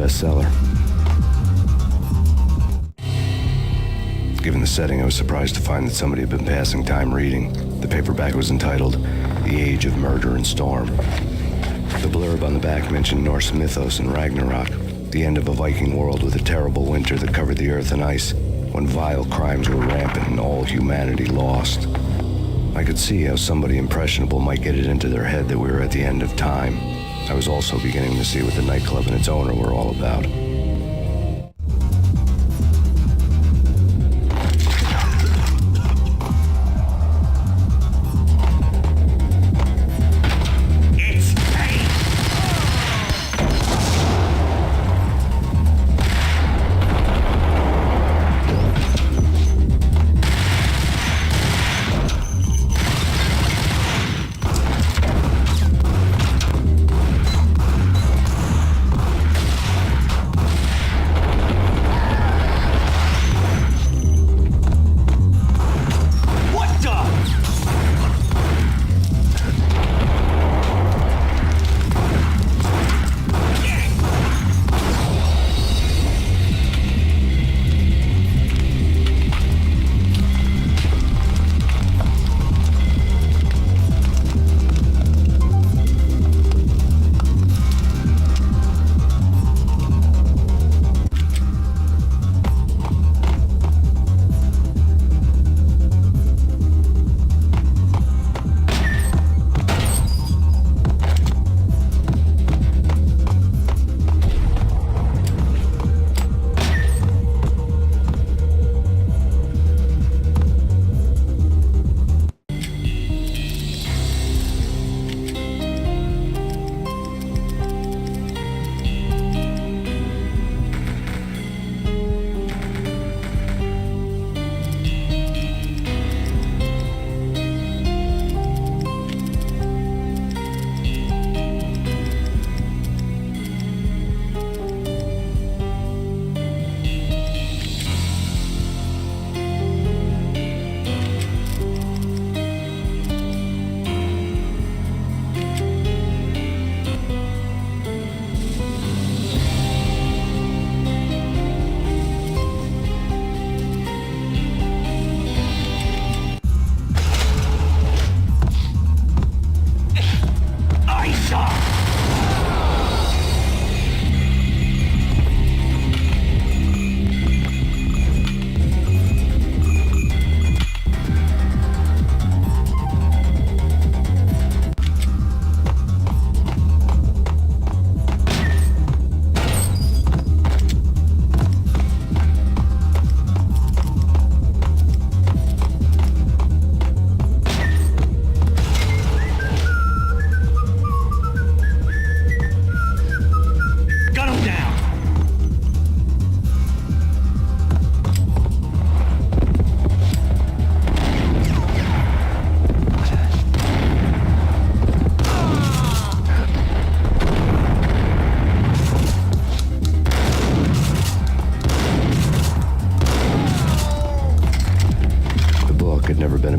bestseller. Given the setting, I was surprised to find that somebody had been passing time reading. The paperback was entitled The Age of Murder and Storm. The blurb on the back mentioned Norse mythos and Ragnarok, the end of a Viking world with a terrible winter that covered the earth in ice, when vile crimes were rampant and all humanity lost. I could see how somebody impressionable might get it into their head that we were at the end of time. I was also beginning to see what the nightclub and its owner were all about.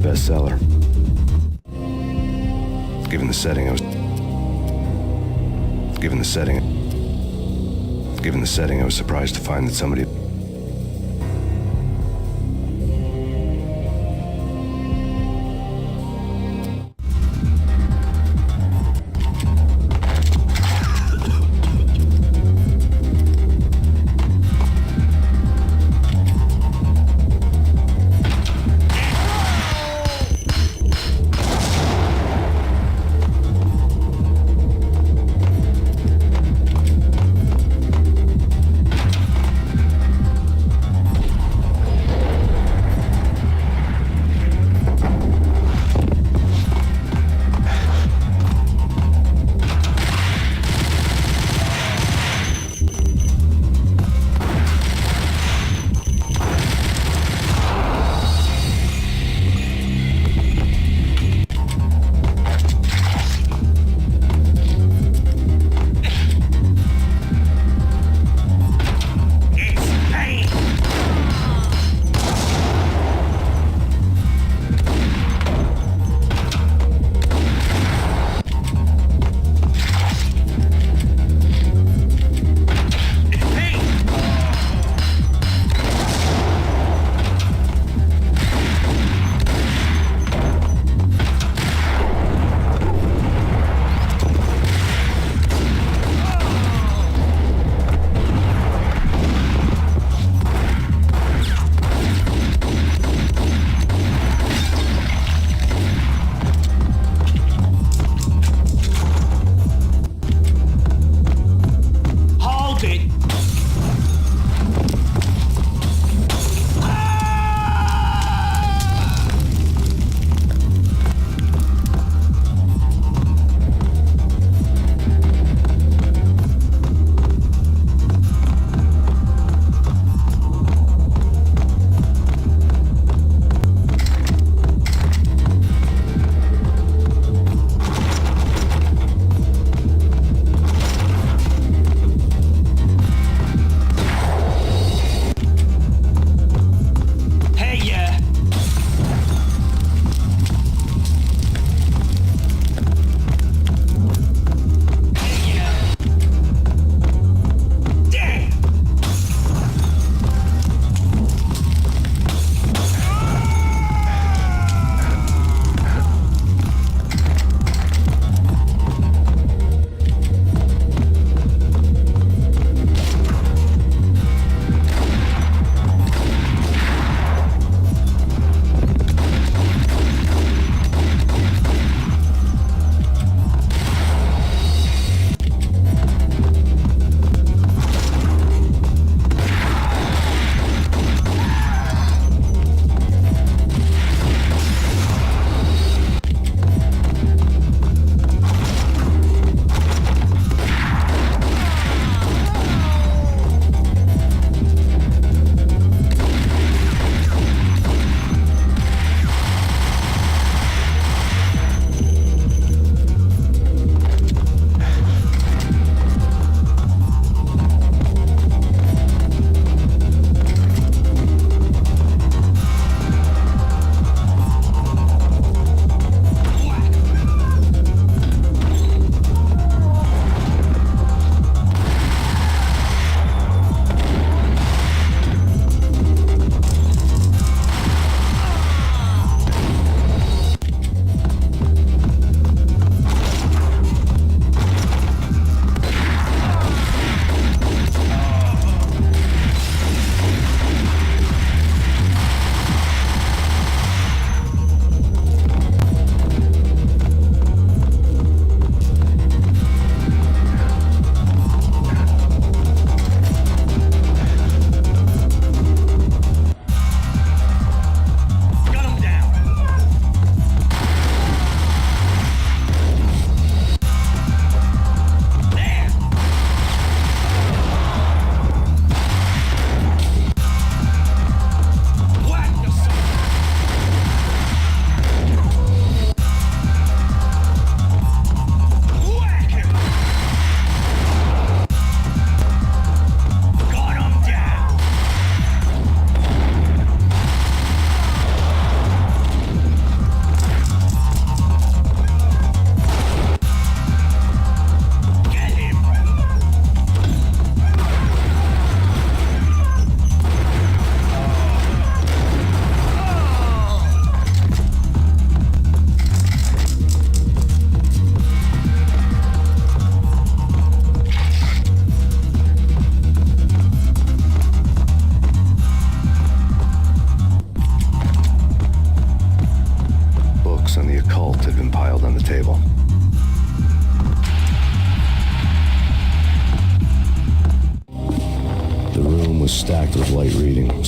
Bestseller. Given the setting, I was surprised to find that somebody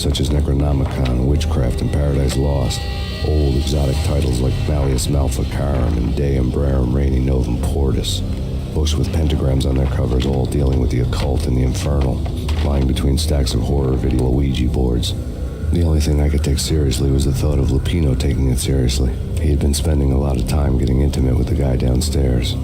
such as Necronomicon, Witchcraft, and Paradise Lost. Old exotic titles like Malleus Maleficarum and De Umbrarum Reini Novum Portus. Books with pentagrams on their covers, all dealing with the occult and the infernal, lying between stacks of horror video Ouija boards. The only thing I could take seriously was the thought of Lupino taking it seriously. He had been spending a lot of time getting intimate with the guy downstairs.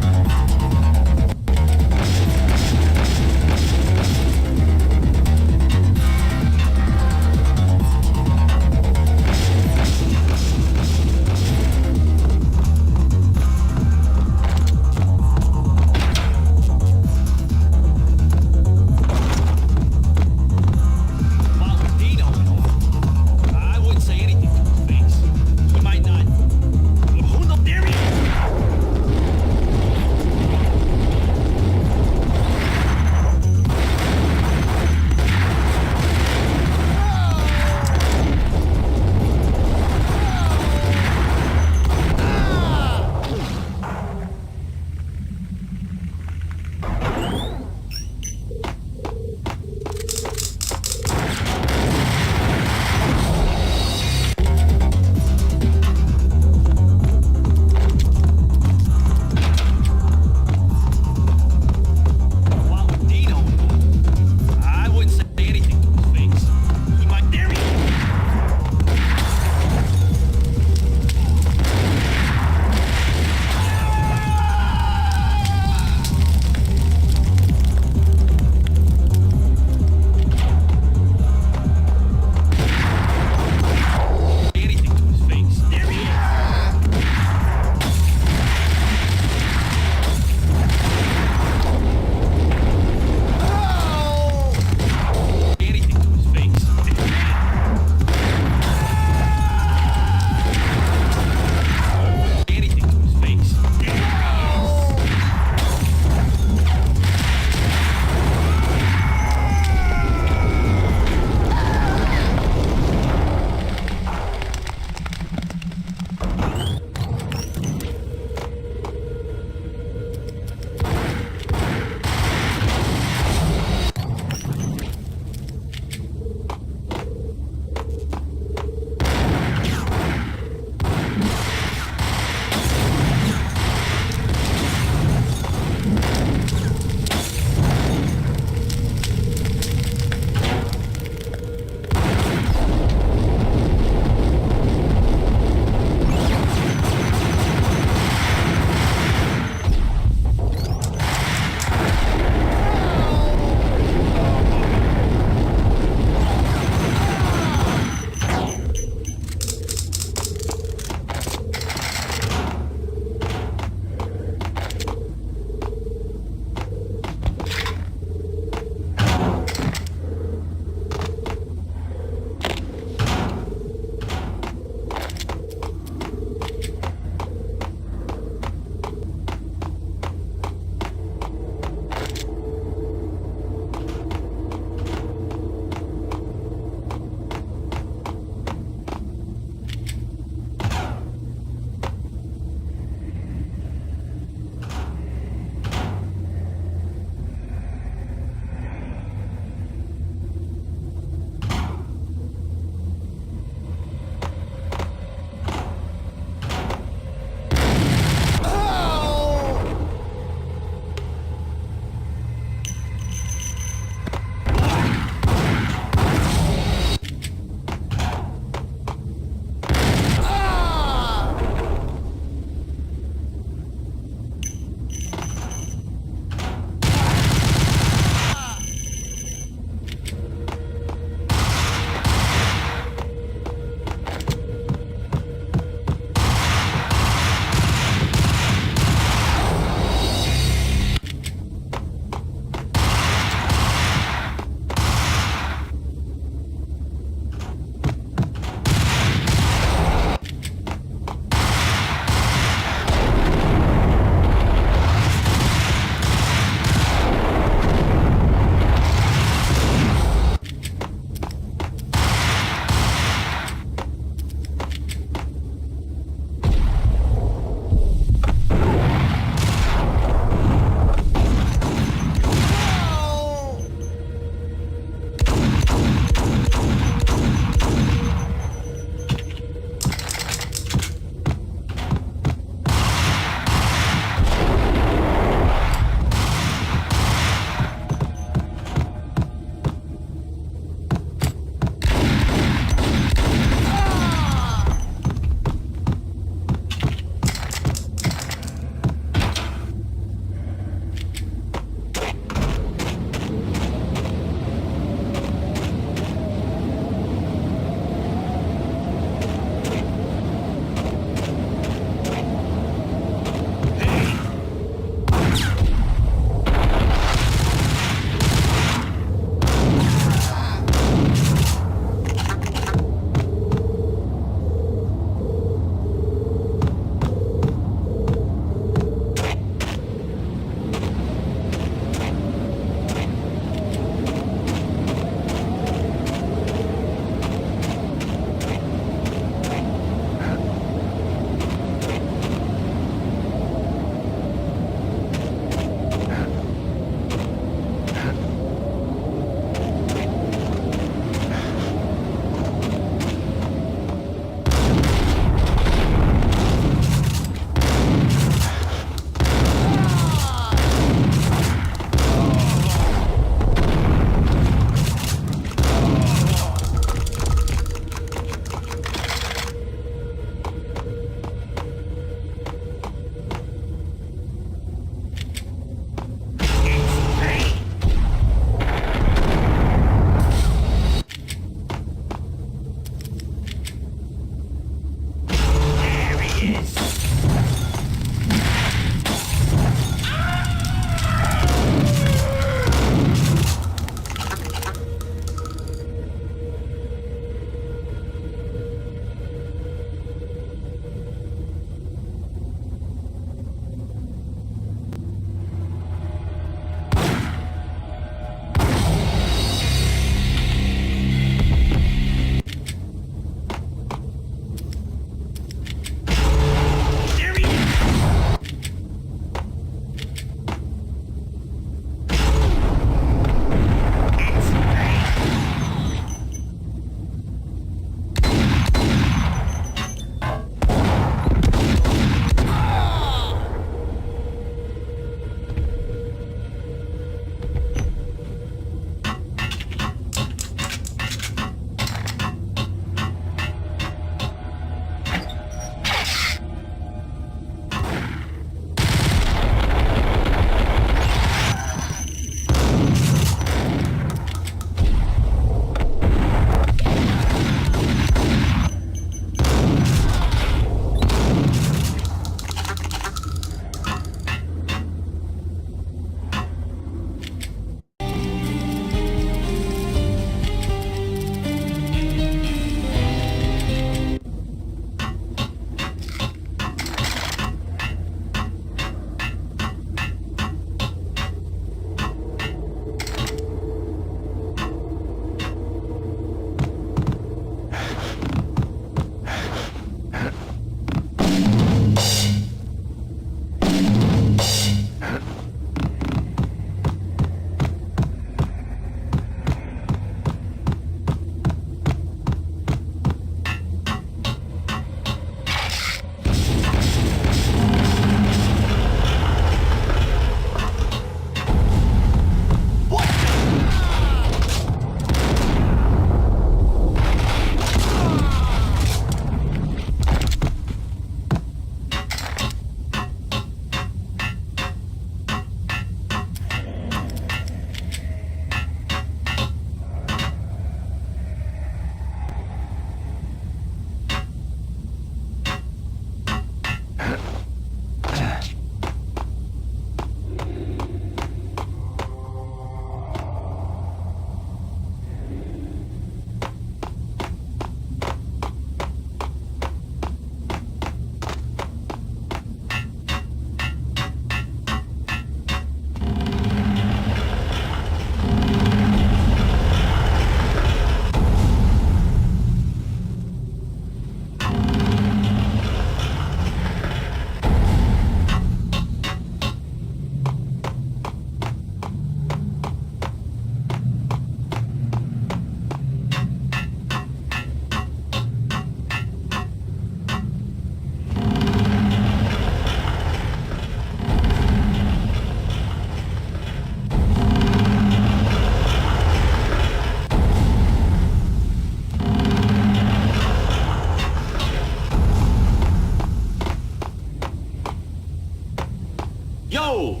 Yo!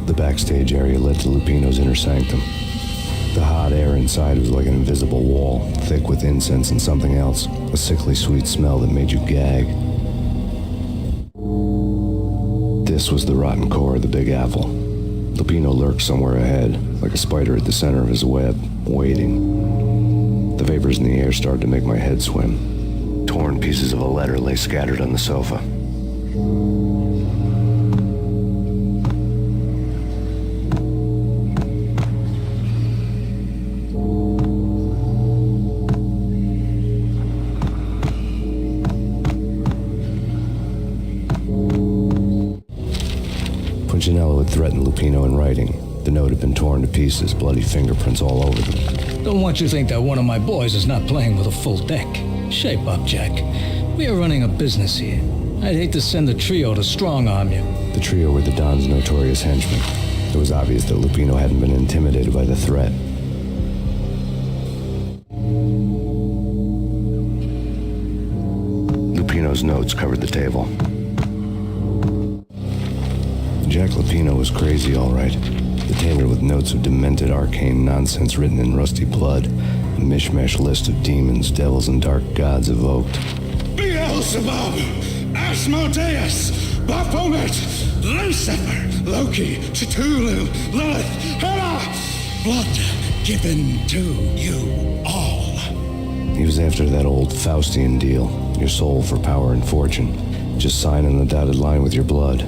The backstage area led to Lupino's inner sanctum. The hot air inside was like an invisible wall, thick with incense and something else, a sickly sweet smell that made you gag. This was the rotten core of the Big Apple. Lupino lurked somewhere ahead, like a spider at the center of his web, waiting. The vapors in the air started to make my head swim. Torn pieces of a letter lay scattered on the sofa. Punchinello had threatened Lupino in writing. The note had been torn to pieces, bloody fingerprints all over them. Don't want you to think that one of my boys is not playing with a full deck. Shape up, Jack. We are running a business here. I'd hate to send the trio to strong-arm you. The trio were the Don's notorious henchmen. It was obvious that Lupino hadn't been intimidated by the threat. Lupino's notes covered the table. Jack Lupino was crazy, all right. The tailor with notes of demented arcane nonsense written in rusty blood. A mishmash list of demons, devils, and dark gods evoked. Beelzebub, Asmodeus, Baphomet, Lucifer, Loki, Cthulhu, Lilith, Hela, blood given to you all. He was after that old Faustian deal. Your soul for power and fortune. Just sign on the dotted line with your blood.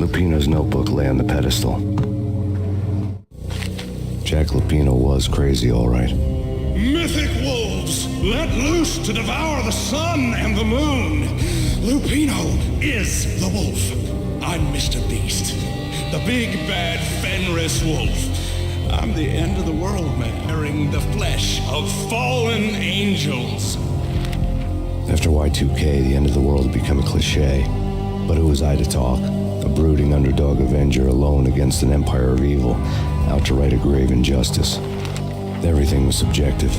Lupino's notebook lay on the pedestal. Jack Lupino was crazy, all right. Mythic wolves, let loose to devour the sun and the moon. Lupino is the wolf. I'm Mr. Beast, the big bad Fenris wolf. I'm the end of the world man, bearing the flesh of fallen angels. After Y2K, the end of the world had become a cliche. But who was I to talk? A brooding underdog avenger alone against an empire of evil, out to right a grave injustice. Everything was subjective.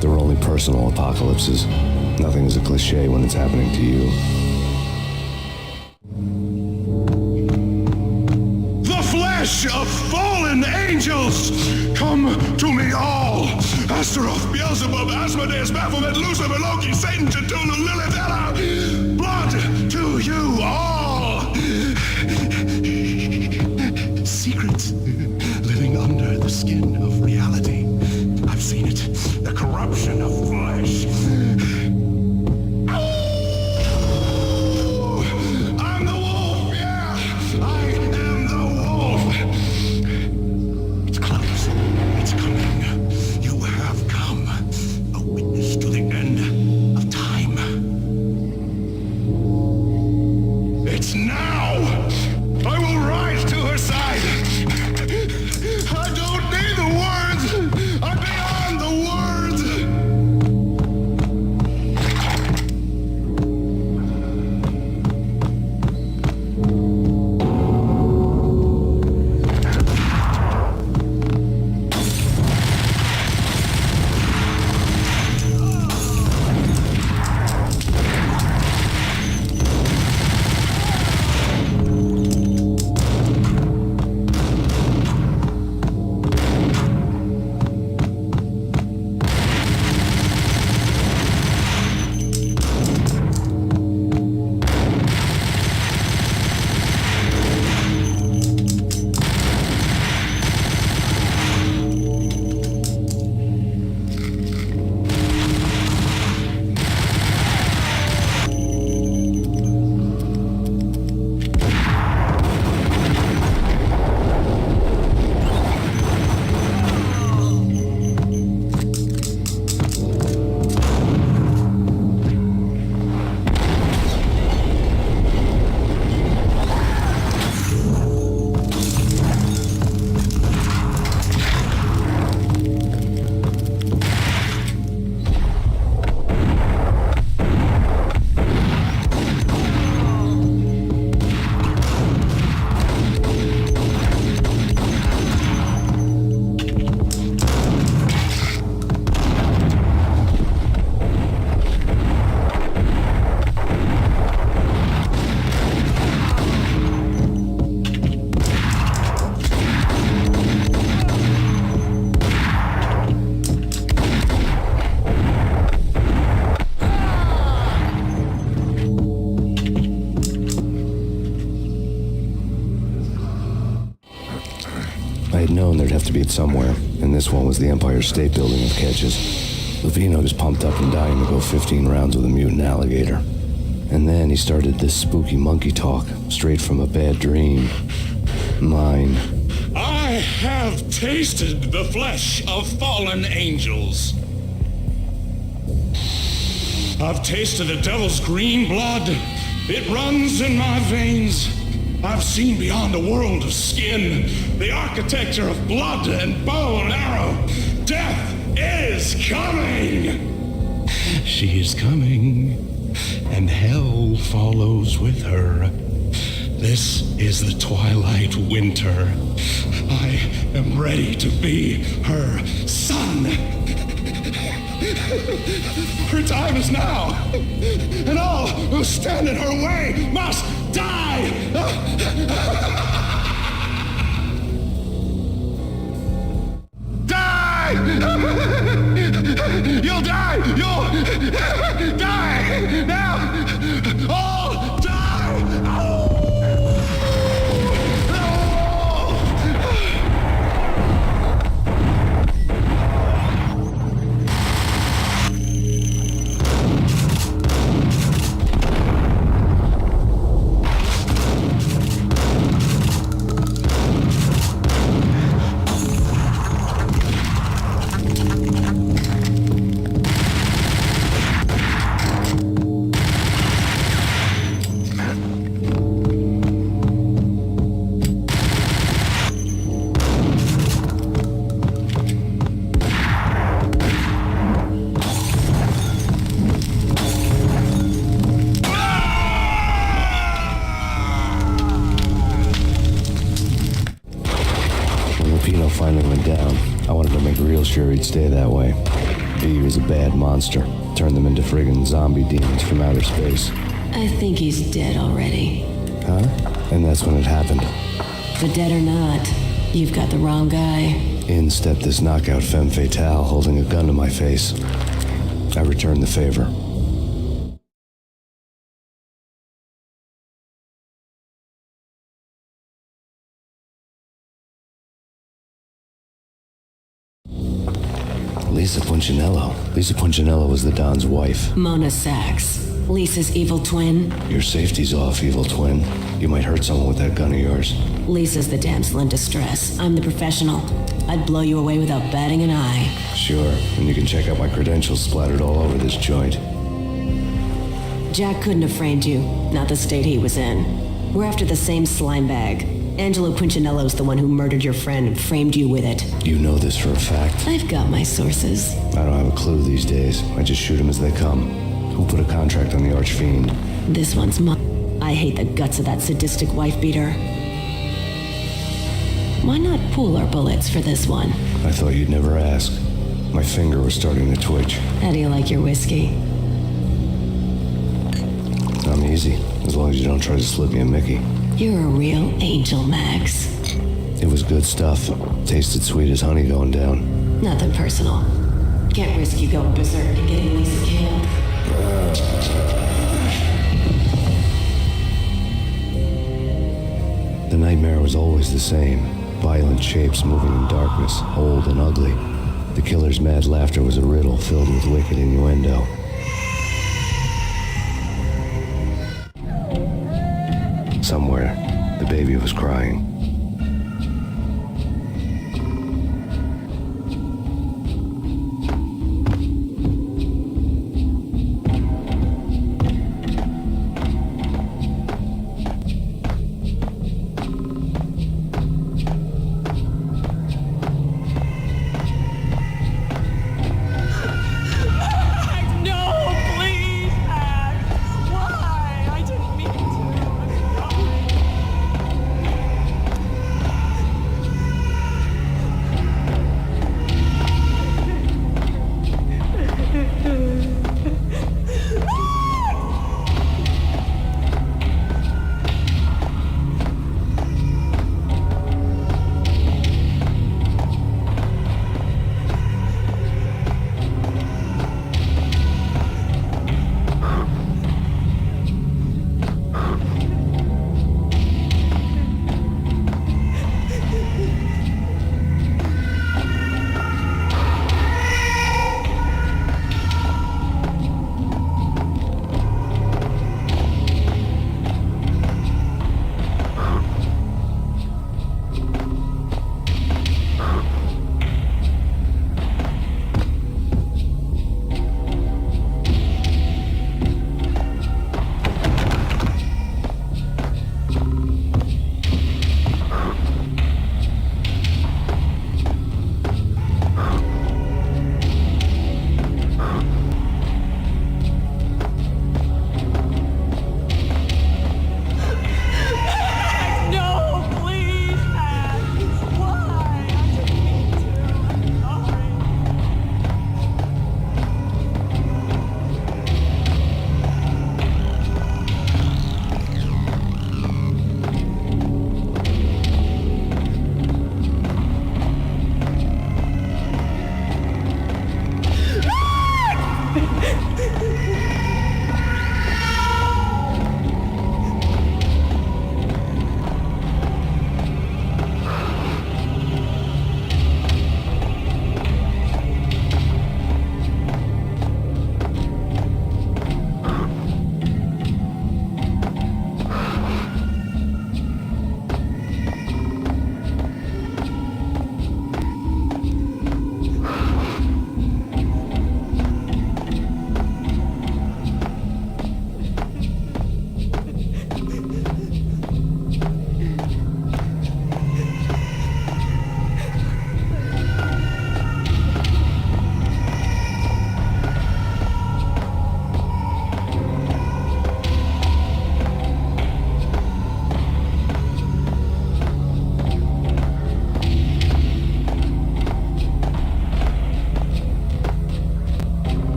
There were only personal apocalypses. Nothing is a cliche when it's happening to you. The flesh of fallen angels! Come to me all! Astaroth, Beelzebub, Asmodeus, Baphomet, Lucifer, Loki, Satan, Cthulhu, Lilith, Hela! Blood to you all! Secrets living under the skin of reality. I've seen it. The corruption of flesh. Oh, I'm the wolf, yeah! I am the wolf! It's close. It's coming. You have come. A witness to the end of time. syndicate somewhere, and this one was the Empire State Building of catches. Lupino was pumped up and dying to go 15 rounds with a mutant alligator. And then he started this spooky monkey talk, straight from a bad dream. Mine. I have tasted the flesh of fallen angels. I've tasted the devil's green blood. It runs in my veins. I've seen beyond a world of skin, the architecture of blood and bow and arrow. Death is coming. She is coming, and hell follows with her. This is the twilight winter. I am ready to be her son. Her time is now, and all who stand in her way must die! Die! You'll die! You'll die! Now! All die! Finally went down. I wanted to make real sure he'd stay that way. B was a bad monster. Turned them into friggin' zombie demons from outer space. I think he's dead already. Huh? And that's when it happened. But dead or not, you've got the wrong guy. In stepped this knockout femme fatale holding a gun to my face. I returned the favor. Lisa Punchinello. Lisa Punchinello was the Don's wife. Mona Sachs, Lisa's evil twin. Your safety's off, evil twin. You might hurt someone with that gun of yours. Lisa's the damsel in distress. I'm the professional. I'd blow you away without batting an eye. Sure, and you can check out my credentials splattered all over this joint. Jack couldn't have framed you, not the state he was in. We're after the same slime bag. Angelo Punchinello's the one who murdered your friend and framed you with it. You know this for a fact. I've got my sources. I don't have a clue these days. I just shoot them as they come. Who put a contract on the Archfiend? This one's mine. I hate the guts of that sadistic wife-beater. Why not pool our bullets for this one? I thought you'd never ask. My finger was starting to twitch. How do you like your whiskey? I'm easy, as long as you don't try to slip me a Mickey. You're a real angel, Max. It was good stuff. Tasted sweet as honey going down. Nothing personal. Can't risk you going berserk and getting Lisa killed. The nightmare was always the same. Violent shapes moving in darkness, old and ugly. The killer's mad laughter was a riddle filled with wicked innuendo. Somewhere, the baby was crying.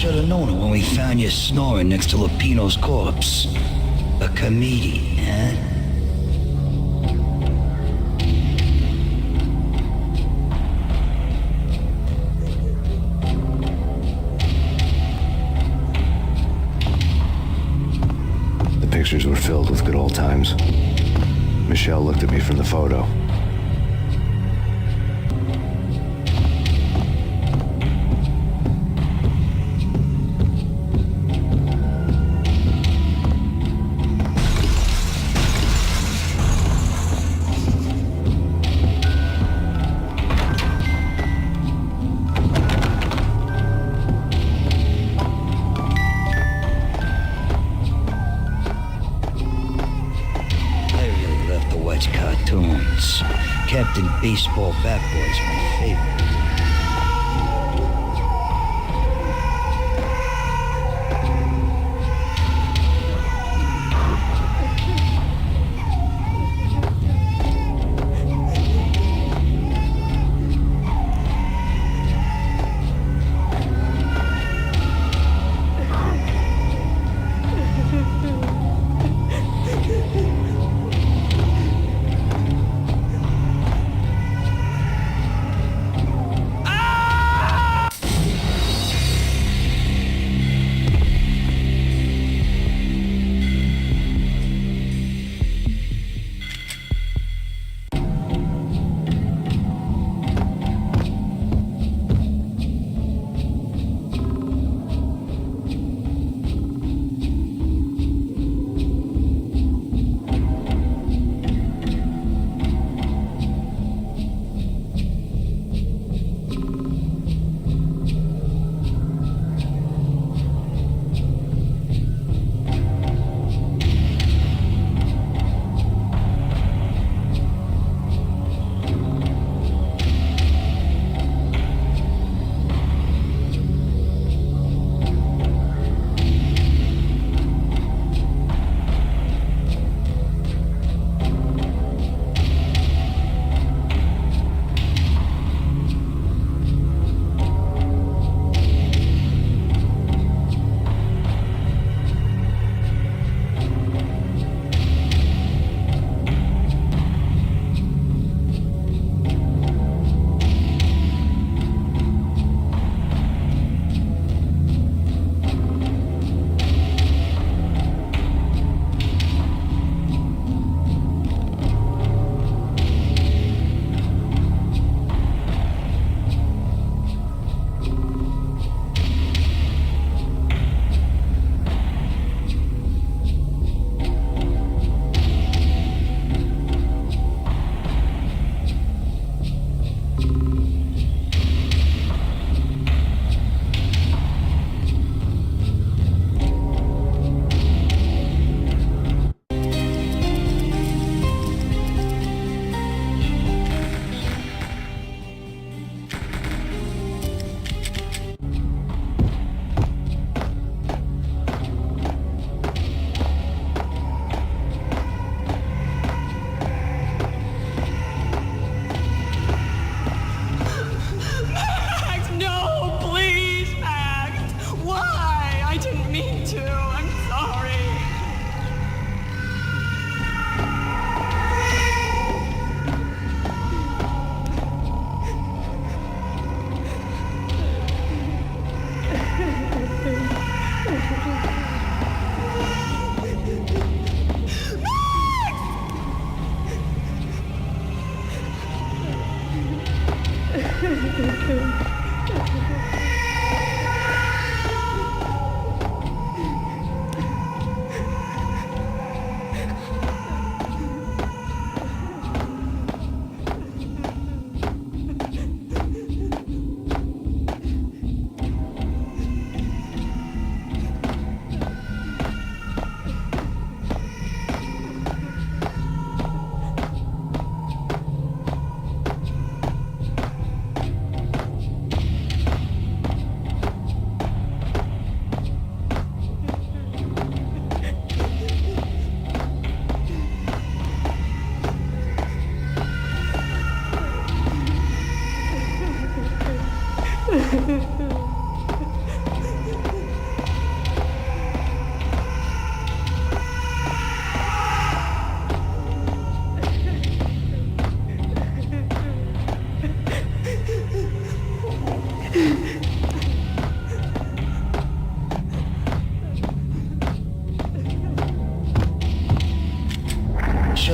should have known it when we found you snoring next to Lupino's corpse. A comedian, huh? The pictures were filled with good old times. Michelle looked at me from the photo. Cartoons. Captain Baseball Bat Boy's my favorite.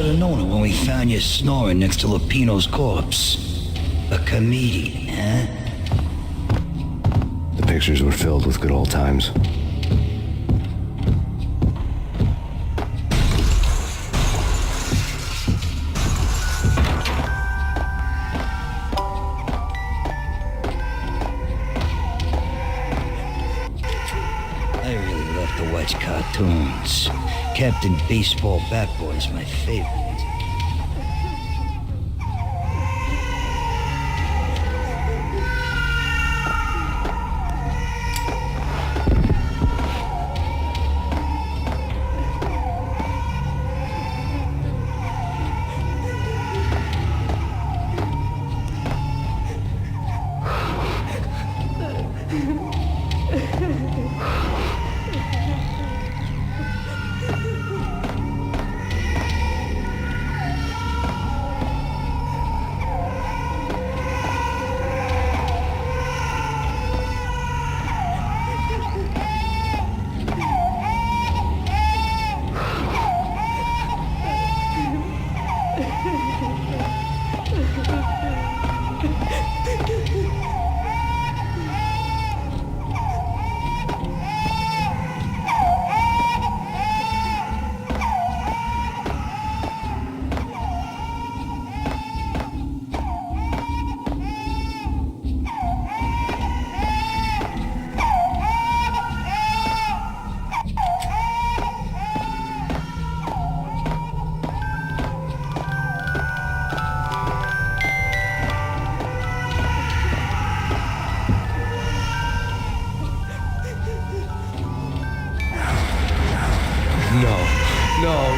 should have known it when we found you snoring next to Lupino's corpse. A comedian, huh? The pictures were filled with good old times. I really love to watch cartoons. Captain Baseball Bat Boy's my favorite.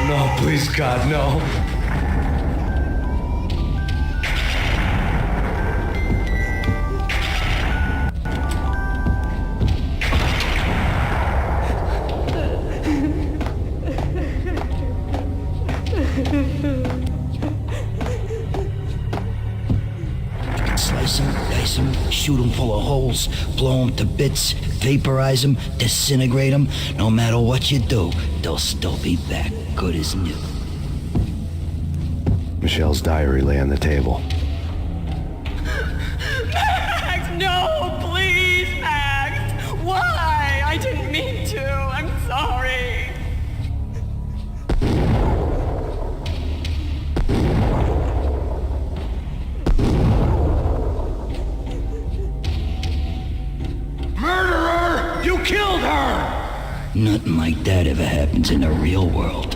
No, please, God, no. Slice them, dice them, shoot them full of holes, blow them to bits, vaporize them, disintegrate them. No matter what you do, they'll still be back good as new. Michelle's diary lay on the table. Max, no, please, Max. Why? I didn't mean to. I'm sorry. Murderer! You killed her! Nothing like that ever happens in the real world.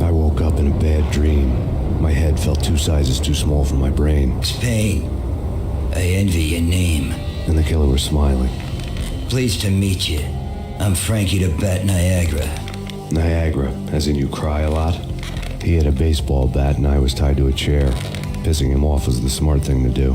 I woke up in a bad dream. My head felt 2 sizes too small for my brain, Max Payne, I envy your name. and the killer was smiling. Pleased to meet you. I'm Frankie the Bat Niagara. Niagara, as in you cry a lot? He had a baseball bat and I was tied to a chair. Pissing him off was the smart thing to do.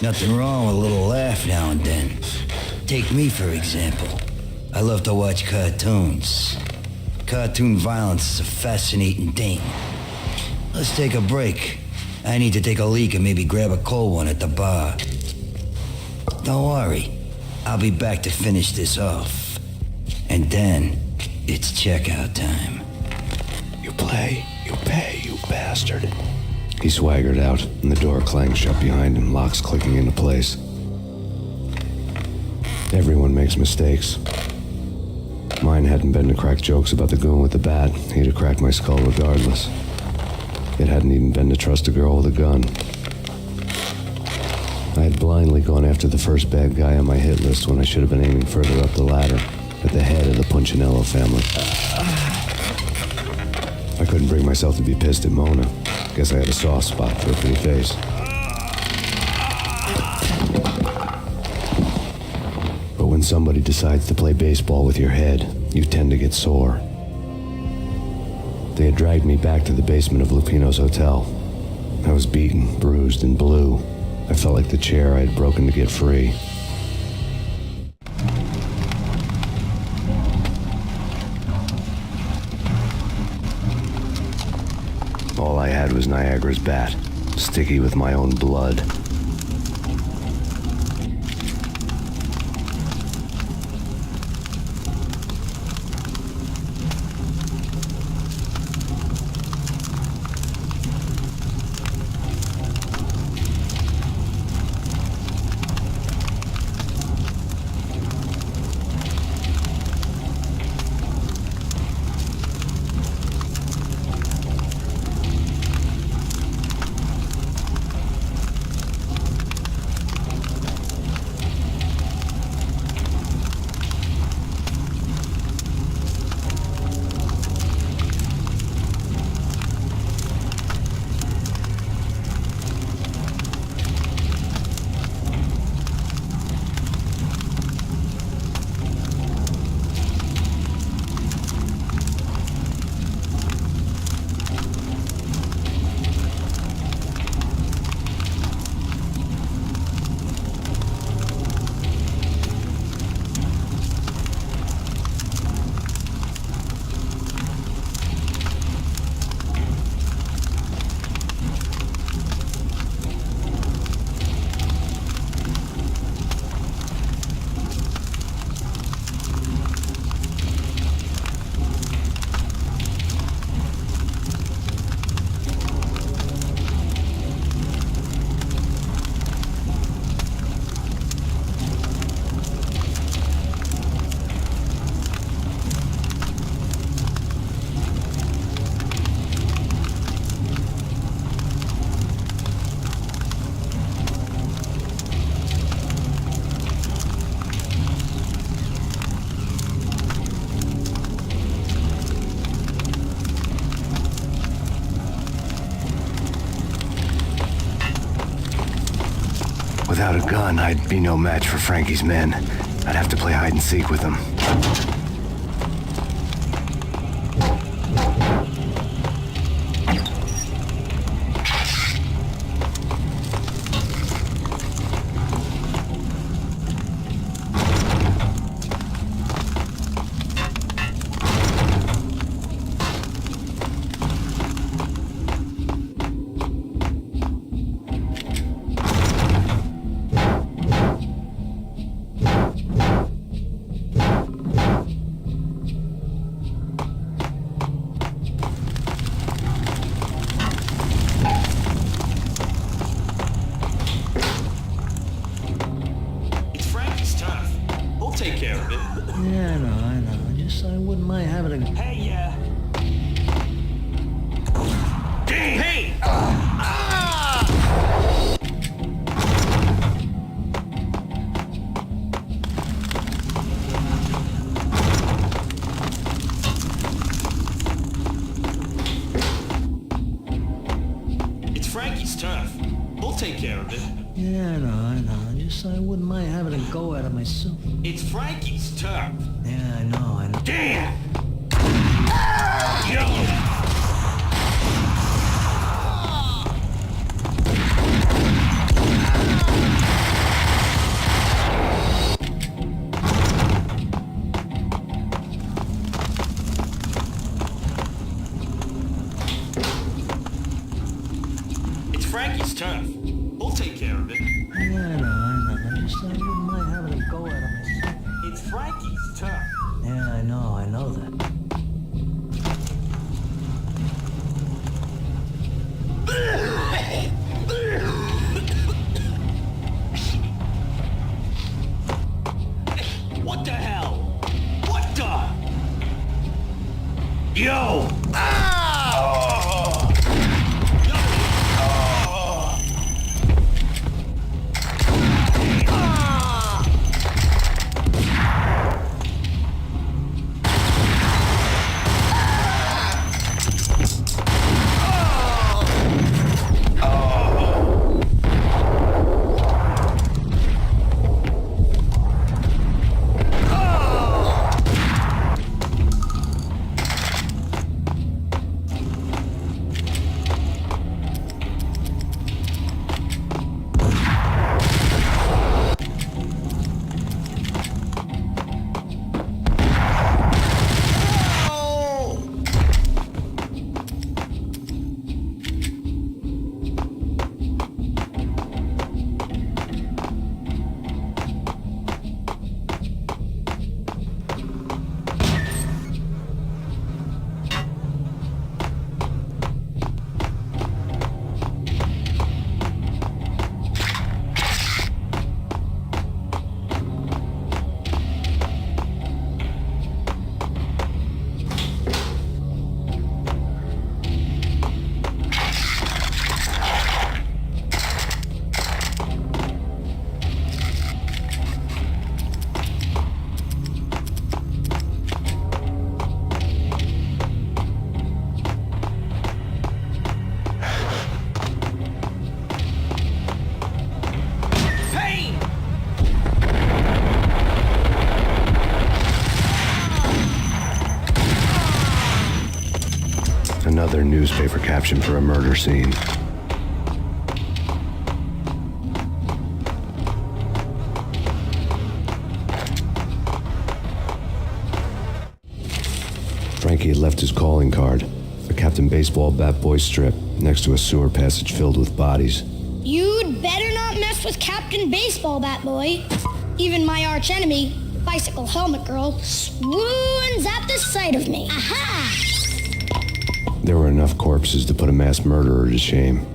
Nothing wrong with a little laugh now and then. Take me, for example. I love to watch cartoons. Cartoon violence is a fascinating thing. Let's take a break. I need to take a leak and maybe grab a cold one at the bar. Don't worry. I'll be back to finish this off. And then, it's checkout time. You play, you pay, you bastard. He swaggered out, and the door clanged shut behind him, locks clicking into place. Everyone makes mistakes. Mine hadn't been to crack jokes about the goon with the bat. He'd have cracked my skull regardless. It hadn't even been to trust a girl with a gun. I had blindly gone after the first bad guy on my hit list when I should have been aiming further up the ladder, at the head of the Punchinello family. I couldn't bring myself to be pissed at Mona. Guess I had a soft spot for a pretty face. But when somebody decides to play baseball with your head, you tend to get sore. They had dragged me back to the basement of Lupino's hotel. I was beaten, bruised, and blue. I felt like the chair I had broken to get free. All I had was Niagara's bat, sticky with my own blood. Without a gun, I'd be no match for Frankie's men. I'd have to play hide and seek with them. Yeah, I know. Just I wouldn't mind having a... Hey, Damn! Hey! It's Frankie's turf. We'll take care of it. Yeah, I know. Just I wouldn't mind having a go at it myself. It's Frankie's turf. Yeah, I know. Damn! It's Frankie's turf. We'll take care of it. Yeah, I know. Just I wouldn't mind having a go at it myself. It's Frankie's turf. Yeah, I know that. Another newspaper caption for a murder scene. Frankie had left his calling card, a Captain Baseball bat boy strip, next to a sewer passage filled with bodies. You'd better not mess with Captain Baseball Bat Boy. Even my archenemy, Bicycle Helmet Girl, swoons at the sight of me. Aha! There were enough corpses to put a mass murderer to shame.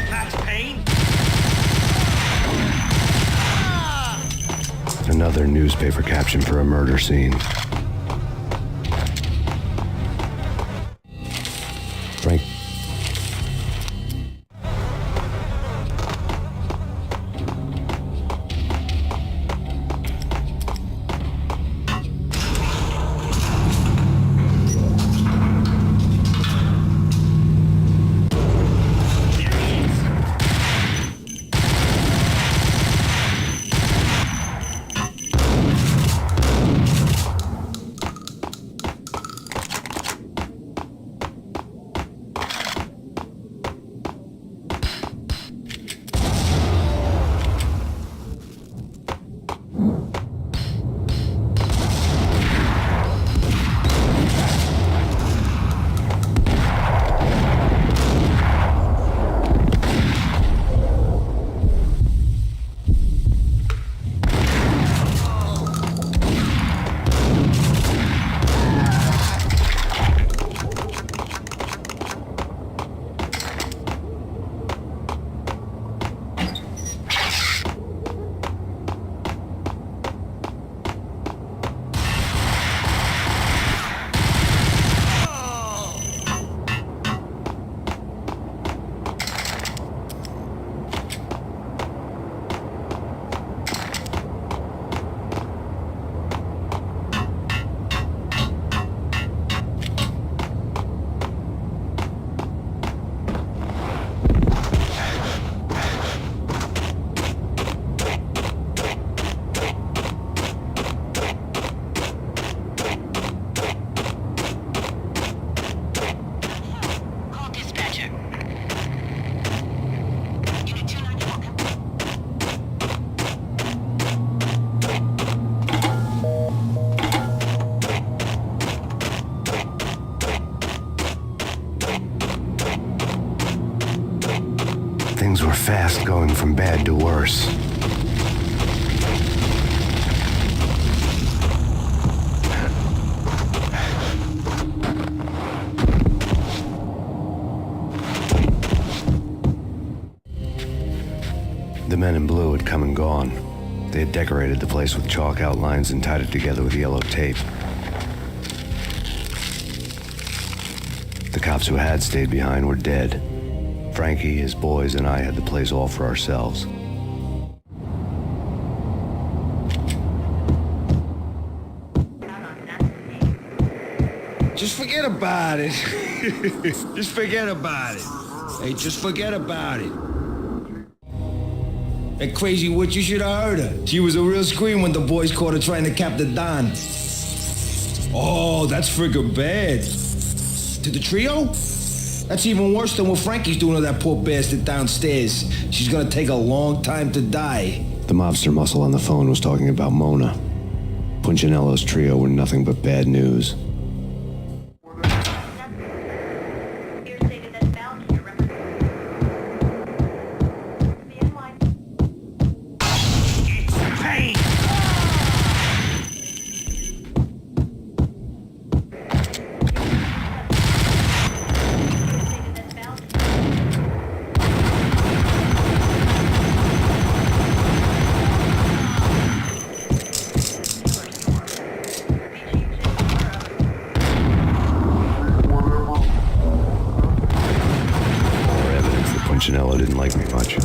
Max Payne? Another newspaper caption for a murder scene. Frank. Things were fast going from bad to worse. The men in blue had come and gone. They had decorated the place with chalk outlines and tied it together with yellow tape. The cops who had stayed behind were dead. Frankie, his boys, and I had the place all for ourselves. Just forget about it. Just forget about it. Hey, just forget about it. That crazy witch, you should have heard her. She was a real scream when the boys caught her trying to cap the Don. Oh, that's friggin' bad. To the trio? That's even worse than what Frankie's doing to that poor bastard downstairs. She's gonna take a long time to die. The mobster muscle on the phone was talking about Mona. Punchinello's trio were nothing but bad news. Punchinello didn't like me much. The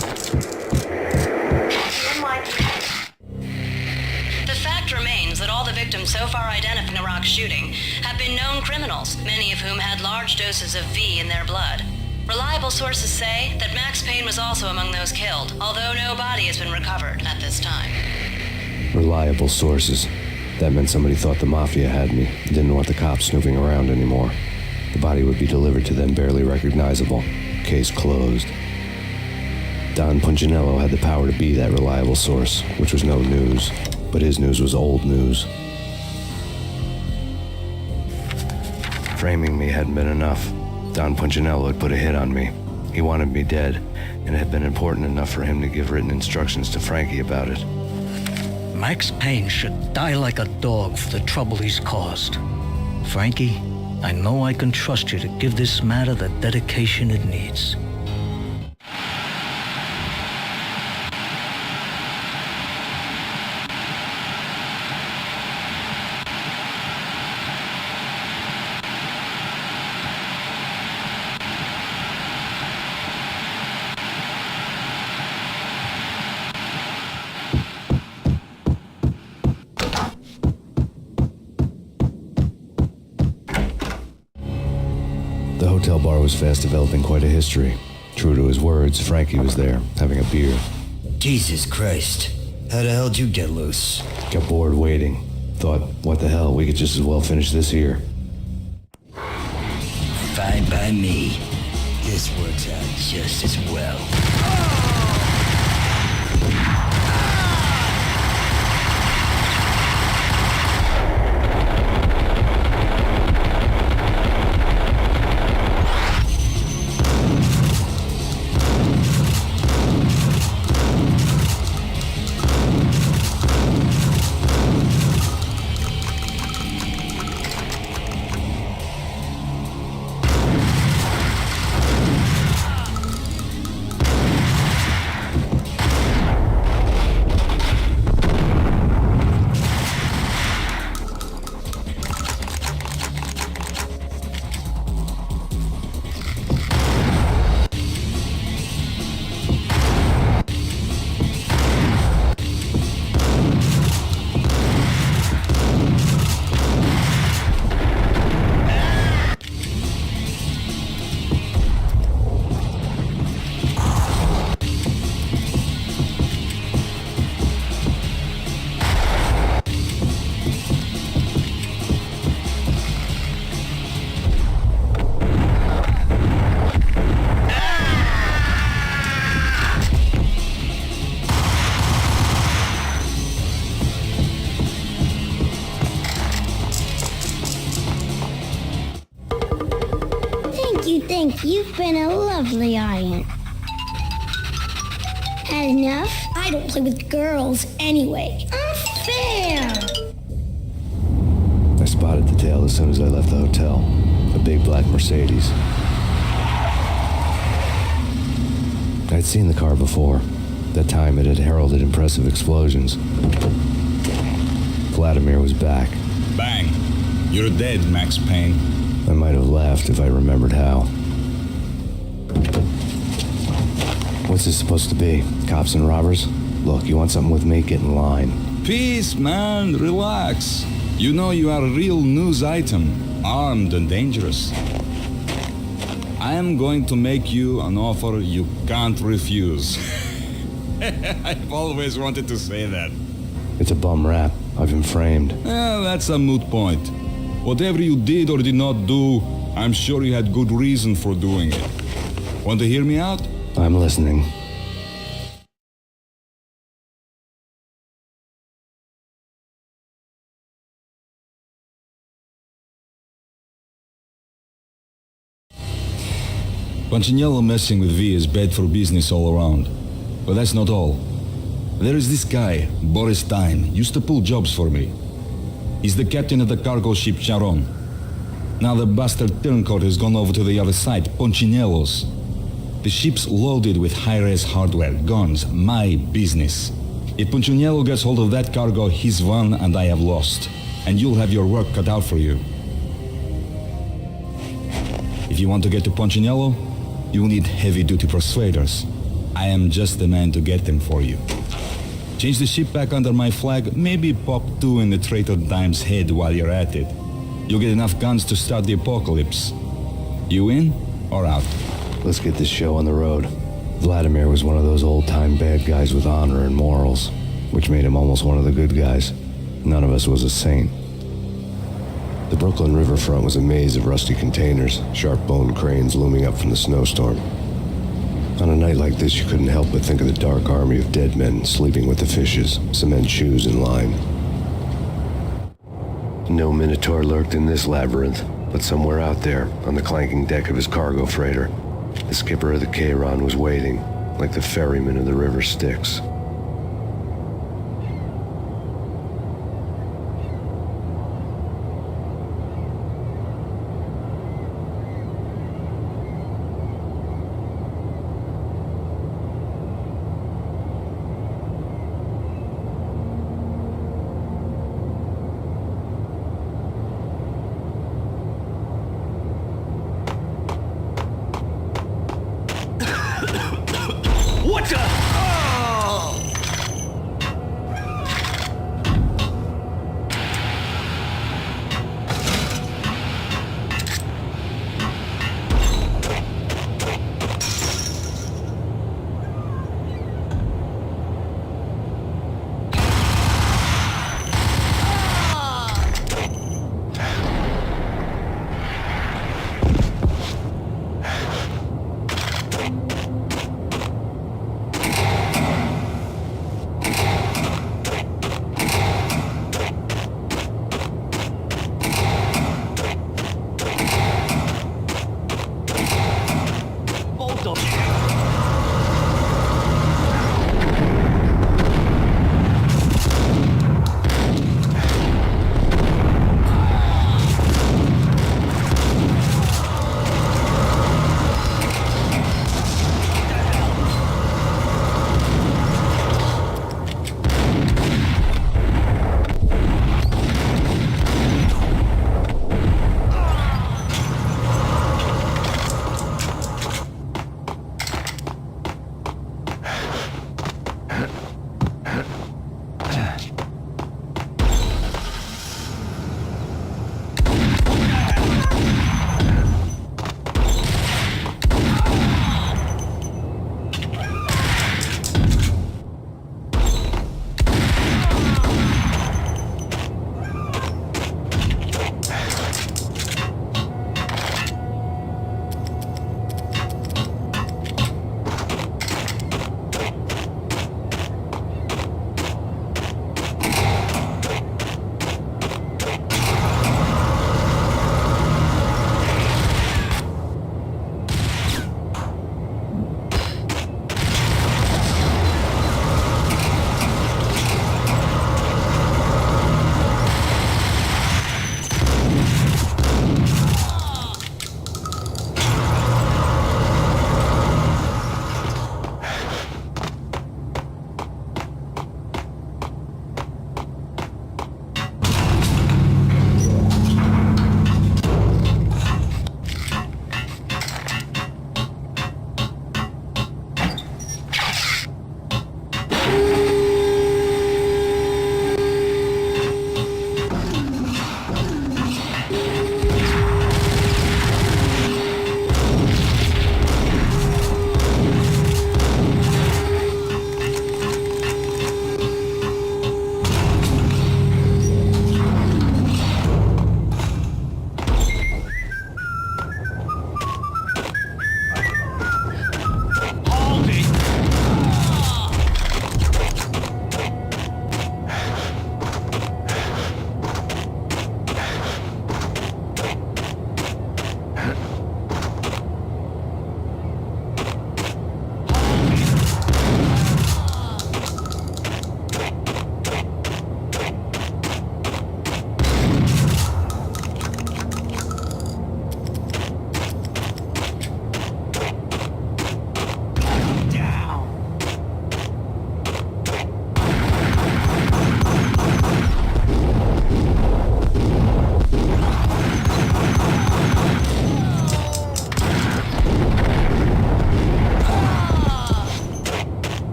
fact remains that all the victims so far identified in the Rock shooting have been known criminals, many of whom had large doses of V in their blood. Reliable sources say that Max Payne was also among those killed, although no body has been recovered at this time. Reliable sources. That meant somebody thought the Mafia had me, didn't want the cops snooping around anymore. The body would be delivered to them barely recognizable. Case closed. Don Punchinello had the power to be that reliable source, which was no news, but his news was old news. Framing me hadn't been enough. Don Punchinello had put a hit on me. He wanted me dead, and it had been important enough for him to give written instructions to Frankie about it. Max Payne should die like a dog for the trouble he's caused. Frankie, I know I can trust you to give this matter the dedication it needs. The hotel bar was fast developing quite a history. True to his words, Frankie was there, having a beer. Jesus Christ. How the hell did you get loose? Got bored waiting. Thought, what the hell, we could just as well finish this here. Fine by me. This works out just as well. Thank you. You've been a lovely audience. Had enough? I don't play with girls anyway. Unfair! I spotted the tail as soon as I left the hotel. A big black Mercedes. I'd seen the car before. That time it had heralded impressive explosions. Vladimir was back. Bang. You're dead, Max Payne. I might have laughed if I remembered how. What's this supposed to be? Cops and robbers? Look, you want something with me? Get in line. Peace, man. Relax. You know you are a real news item, armed and dangerous. I am going to make you an offer you can't refuse. I've always wanted to say that. It's a bum rap. I've been framed. That's a moot point. Whatever you did or did not do, I'm sure you had good reason for doing it. Want to hear me out? I'm listening. Punchinello messing with V is bad for business all around. But that's not all. There is this guy, Boris Stein, used to pull jobs for me. He's the captain of the cargo ship Charon. Now the bastard turncoat has gone over to the other side, Punchinello's. The ship's loaded with high-res hardware, guns, my business. If Punchinello gets hold of that cargo, he's won and I have lost. And you'll have your work cut out for you. If you want to get to Punchinello, you'll need heavy-duty persuaders. I am just the man to get them for you. Change the ship back under my flag, maybe pop 2 in the traitor dime's head while you're at it. You'll get enough guns to start the apocalypse. You in or out? Let's get this show on the road. Vladimir was one of those old-time bad guys with honor and morals, which made him almost one of the good guys. None of us was a saint. The Brooklyn riverfront was a maze of rusty containers, sharp-boned cranes looming up from the snowstorm. On a night like this, you couldn't help but think of the dark army of dead men sleeping with the fishes, cement shoes in line. No Minotaur lurked in this labyrinth, but somewhere out there, on the clanking deck of his cargo freighter, the skipper of the Chiron was waiting, like the ferryman of the river Styx. What the? Oh!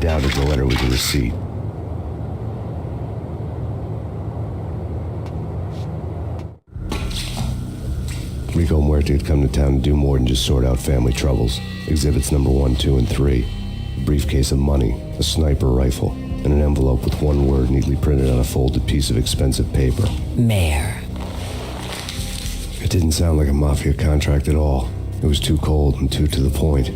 doubted the letter was a receipt. Rico Muerte had come to town to do more than just sort out family troubles. Exhibits number 1, 2, and 3. A briefcase of money, a sniper rifle, and an envelope with one word neatly printed on a folded piece of expensive paper. Mayor. It didn't sound like a mafia contract at all. It was too cold and too to the point.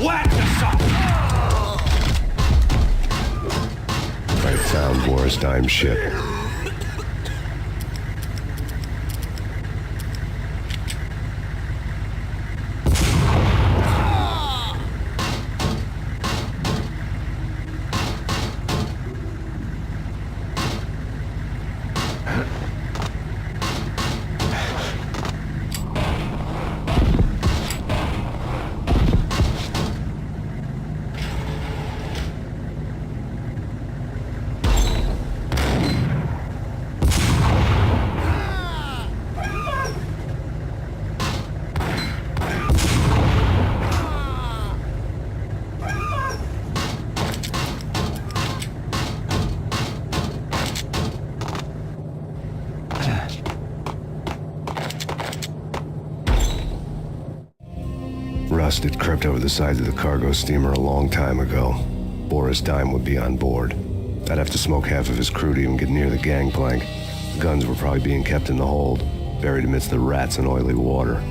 whack yourself! I found Boris Dime's ship. Rust had crept over the sides of the cargo steamer a long time ago. Boris Dime would be on board. I'd have to smoke half of his crew to even get near the gangplank. The guns were probably being kept in the hold, buried amidst the rats and oily water.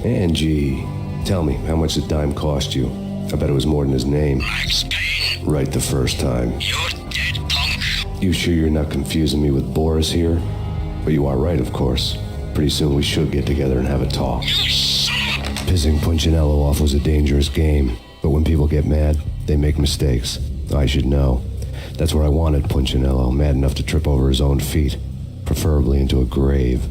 Angie, tell me, how much did Dime cost you? I bet it was more than his name. Max Payne. Right the first time. You're dead, punk. You sure you're not confusing me with Boris here? But you are right, of course. Pretty soon we should get together and have a talk. You son of a... Pissing Punchinello off was a dangerous game, but when people get mad, they make mistakes. I should know. That's where I wanted Punchinello, mad enough to trip over his own feet, preferably into a grave.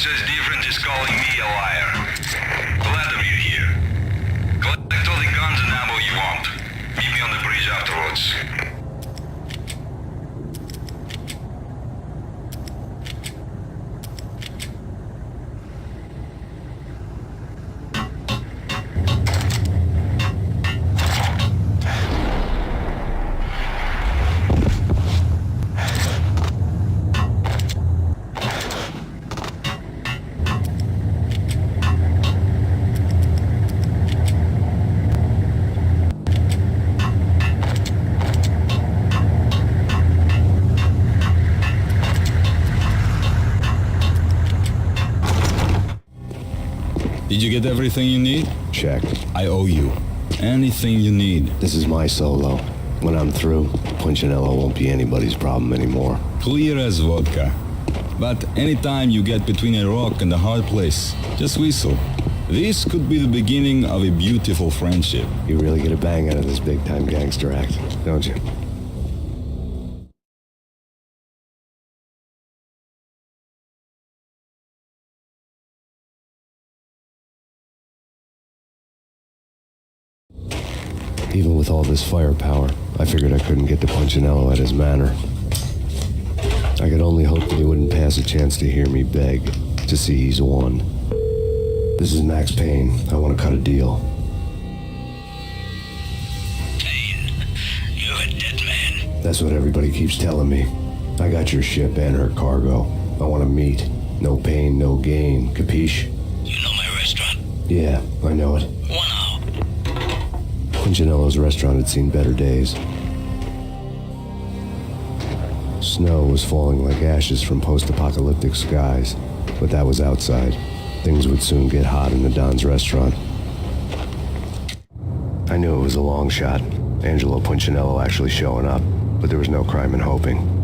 says different is calling me a liar. Glad of you here. Collect all the guns and ammo you want. Meet me on the bridge afterwards. Did you get everything you need? Check. I owe you. Anything you need. This is my solo. When I'm through, Punchinello won't be anybody's problem anymore. Clear as vodka. But anytime you get between a rock and a hard place, just whistle. This could be the beginning of a beautiful friendship. You really get a bang out of this big-time gangster act, don't you? Even with all this firepower, I figured I couldn't get to Punchinello at his manor. I could only hope that he wouldn't pass a chance to hear me beg to see he's won. This is Max Payne. I want to cut a deal. Payne, you're a dead man. That's what everybody keeps telling me. I got your ship and her cargo. I want to meet. No pain, no gain. Capiche? You know my restaurant? Yeah, I know it. 1 hour. Punchinello's restaurant had seen better days. Snow was falling like ashes from post-apocalyptic skies, but that was outside. Things would soon get hot in the Don's restaurant. I knew it was a long shot, Angelo Punchinello actually showing up, but there was no crime in hoping.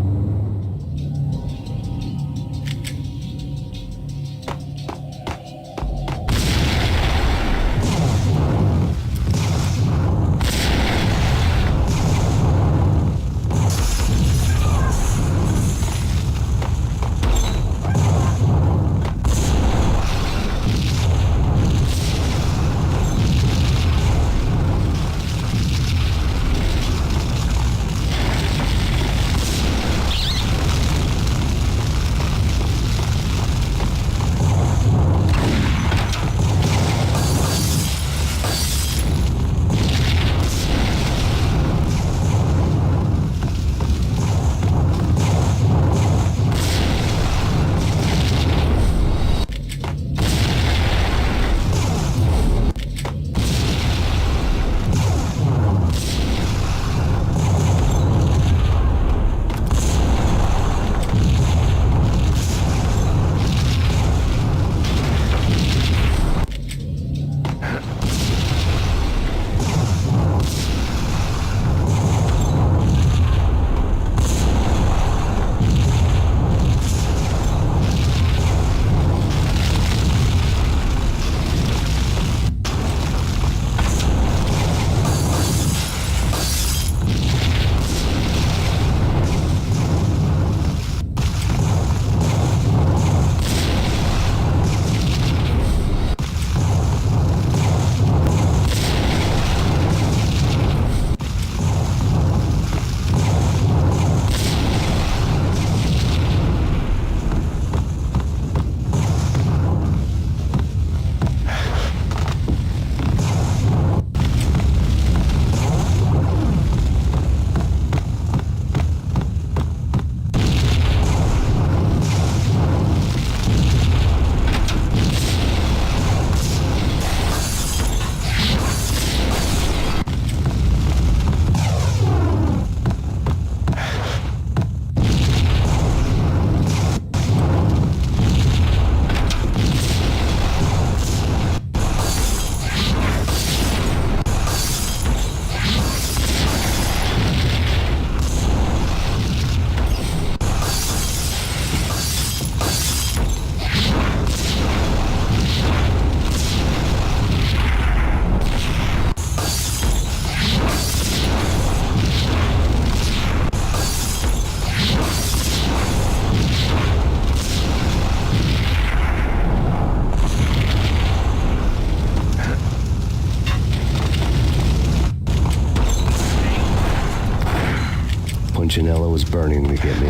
Punchinello was burning to get me.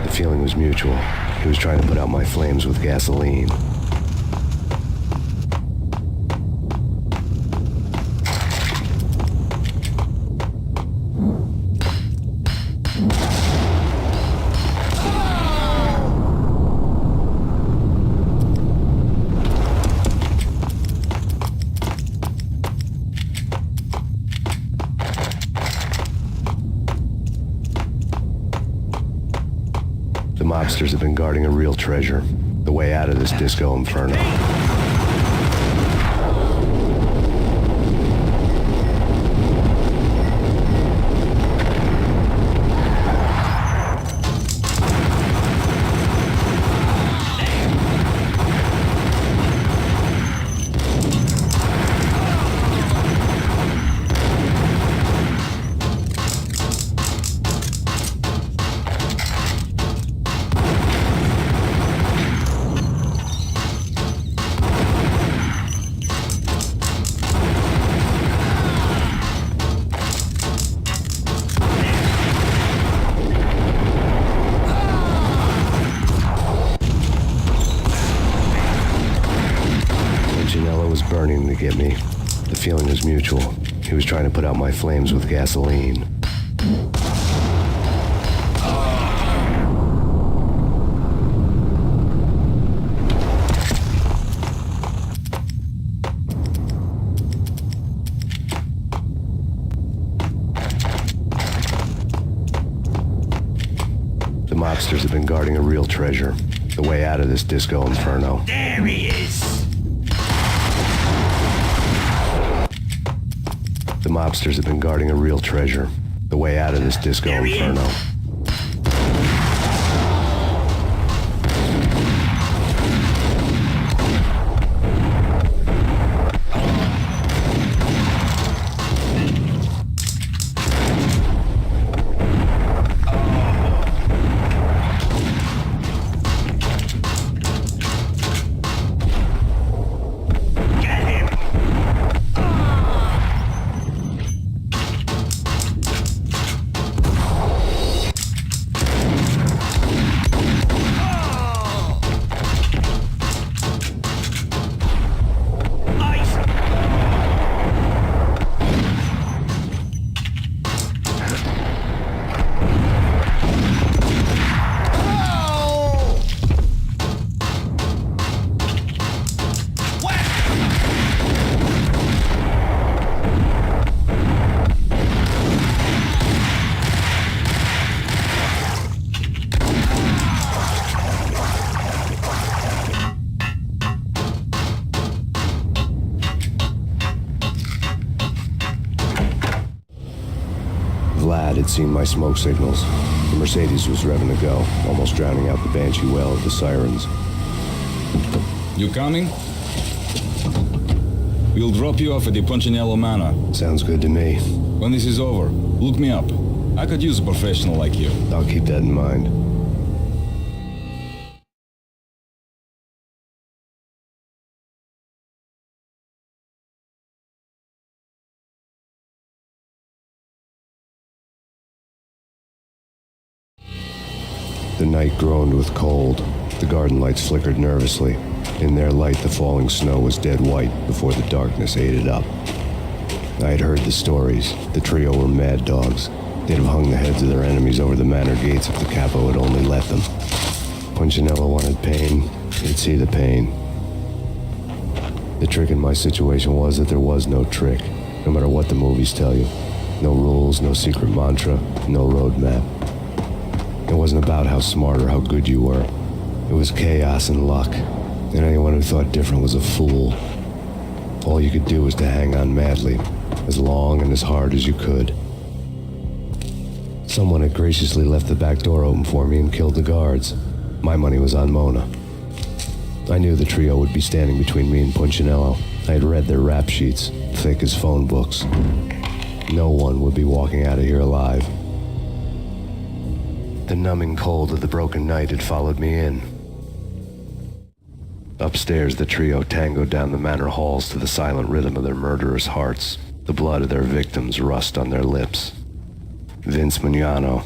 The feeling was mutual. He was trying to put out my flames with gasoline. The mobsters have been guarding a real treasure, the way out of this disco inferno. Burning to get me. The feeling was mutual. He was trying to put out my flames with gasoline. The mobsters have been guarding a real treasure, the way out of this disco inferno. There he is! The mobsters have been guarding a real treasure, the way out of this disco inferno. Vlad had seen my smoke signals. The Mercedes was revving to go, almost drowning out the banshee wail of the sirens. You coming? We'll drop you off at the Punchinello Manor. Sounds good to me. When this is over, look me up. I could use a professional like you. I'll keep that in mind. The night groaned with cold. The garden lights flickered nervously. In their light, the falling snow was dead white before the darkness ate it up. I had heard the stories. The trio were mad dogs. They'd have hung the heads of their enemies over the manor gates if the capo had only let them. Punchinello wanted pain. He'd see the pain. The trick in my situation was that there was no trick, no matter what the movies tell you. No rules, no secret mantra, no roadmap. It wasn't about how smart or how good you were. It was chaos and luck, and anyone who thought different was a fool. All you could do was to hang on madly, as long and as hard as you could. Someone had graciously left the back door open for me and killed the guards. My money was on Mona. I knew the trio would be standing between me and Punchinello. I had read their rap sheets, thick as phone books. No one would be walking out of here alive. The numbing cold of the broken night had followed me in. Upstairs, the trio tangoed down the manor halls to the silent rhythm of their murderous hearts, the blood of their victims rust on their lips. Vince Mignano,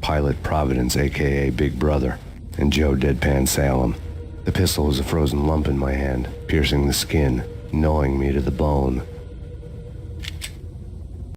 Pilot Providence, aka Big Brother, and Joe Deadpan Salem. The pistol was a frozen lump in my hand, piercing the skin, gnawing me to the bone.